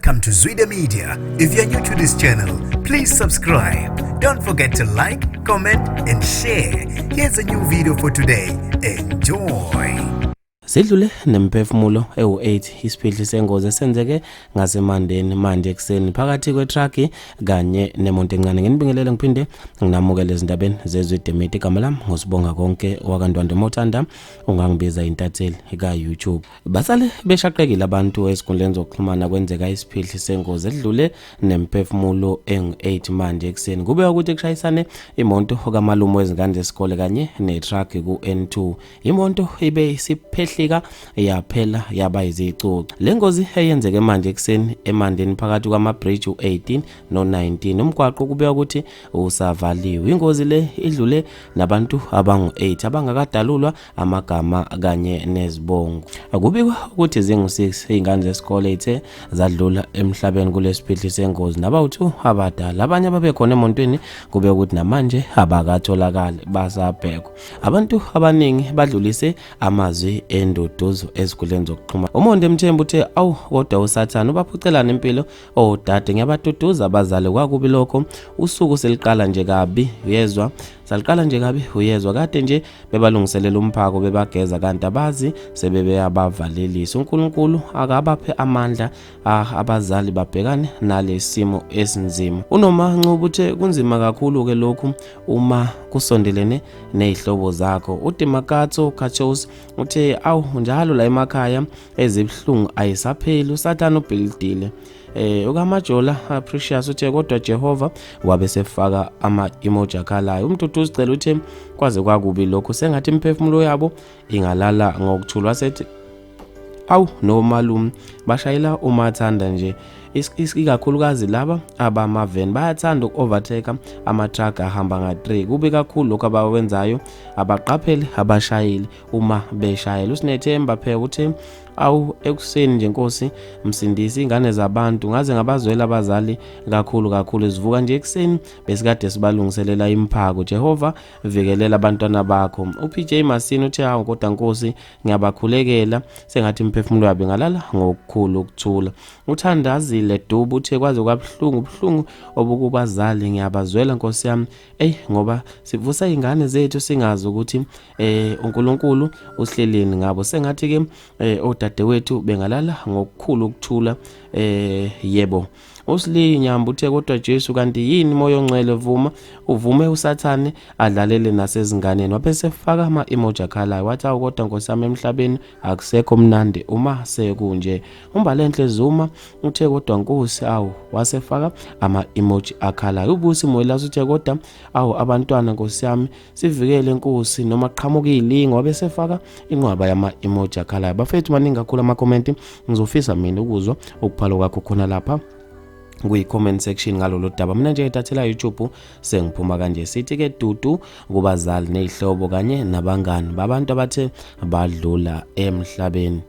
Welcome to zwide-media. If you're new to this channel, please subscribe. Don't forget to like, comment and share. Here's a new video for today. Enjoy. Sidlule nemphefumulo ewu8 Kwisphihli Sengozi esenzeke ngasemandeni manje ekseni phakathi kwetruck kanye nemonto encane. Nginibingelele ngiphinde nginamukele izindabeni zezwide-media. Igama lami ngosibonga konke wakandwande mothanda ungangibiza intatheli ka YouTube. Basale beshaqekile abantu esikhundleni zokuxhumana kwenzeka Kwisphihli Sengozi edlule nemphefumulo engu8 manje ekseni. Kube ukuthi kushayisane imonto kaMalume Wezingane Zeskole kanye netruck ku N2. Imonto ibe isiphehlika yaphela yaba izicucu. Lengozi eyenzeke manje ekseni emandeni phakathi kwama-bridge u18 no19. Umgwaqo kube ukuthi usavaliwe. Ingozi le idlule nabantu abangu8 abangakadalulwa amagama kanye nezibongo. Akubikwa ukuthi zingu6 izingane zesikole ethe zadlula emhlabeni kulesiphihlisi sengozi nabawu2 abadala. Abanye ababekhona emontweni kube ukuthi namanje abakatholakala basabhekwa. Abantu abaningi badlulise amazwi enduduzo ezikhuleni zokuxhuma. Umonde Mthembu uthe awu kodwa usathana ubaphucelana impilo odade ngiyabaduduza abazali kwakubi lokho usuku seliqala nje kabi uyezwa saliqala nje kabi uyezwa kade nje bebalungiselela umphako bebageza kanti abazi sebebe abavalelisa. uNkulunkulu akabaphe amandla abazali babhekane nalesimo esinzima. Unoma Ncubo uthe kunzima kakhulu ke lokhu uma kusondelene nezihlobo zakho. uDimakatso Kachos uthe awu njalo la emakhaya ezibhlungu ayisapheli usathana ubhilidile. Ukamajola Precious uthe kodwa Jehova wabe sefaka ama-emoji akhalayo. Umduduzi ucela uthe kwaze kwakubi lokho sengathi imphefumulo yabo ingalala ngokuthula. Wasethi awu nomalume bashayela umathanda nje ikakhulukazi laba abamaven bayathanda uku-overtake ama-truck ahamba nga3. Kubi kakhulu lokho abawenzayo abaqaphele abashayeli uma beshayela. uSinethemba phela uthe awu ekuseni nje Nkosi msindisi ingane zabantu ngaze ngabazwela abazali kakhulu zivuka nje ekuseni besikade sibalungiselela imphako. Jehova vikelela abantwana bakho. uPJ Masini uthe hawu kodwa Nkosi ngiyabakhulekela sengathi imphefumulo yabo ingalala ngokukhulu ukuthula. uThandazile Dubu uthe kwaze kwabuhlungu obukubazali ngiyabazwela Nkosi yami ngoba sivusa izingane zethu singazi ukuthi uNkulunkulu uhleleni ngabo sengathi ke odadewethu bengalala ngokukhulu ukuthula. Yebo uSlinyamba uthe kodwa Jesu kanti yini moya ongcwele uvume usathane adlalele nasezinganeni. Wabese faka ama-emoji akhalayo wathi awu kodwa Nkosi yami emhlabeni akusekho mnandi uma sekunje. uMbalenhle Zuma uthe kodwa Nkosi awu wasefaka ama-emoji akhalayo. uBusi Moyelazi uthe kodwa awu abantwana Nkosi yami sivikele Nkosi noma qhamuka izilingo. Wabese faka inqwaba yama-emoji akhalayo. Bafethu maningi kakhulu ama-comment ngizofisa mina ukuzwa ukuphalo kwakho khona lapha kuyi-comment section ngalolu daba. Mina nje ngitathela YouTube sengiphuma kanje sithi ke dudu kubazali nezihlobo kanye nabangani babantu abathe badlula emhlabeni.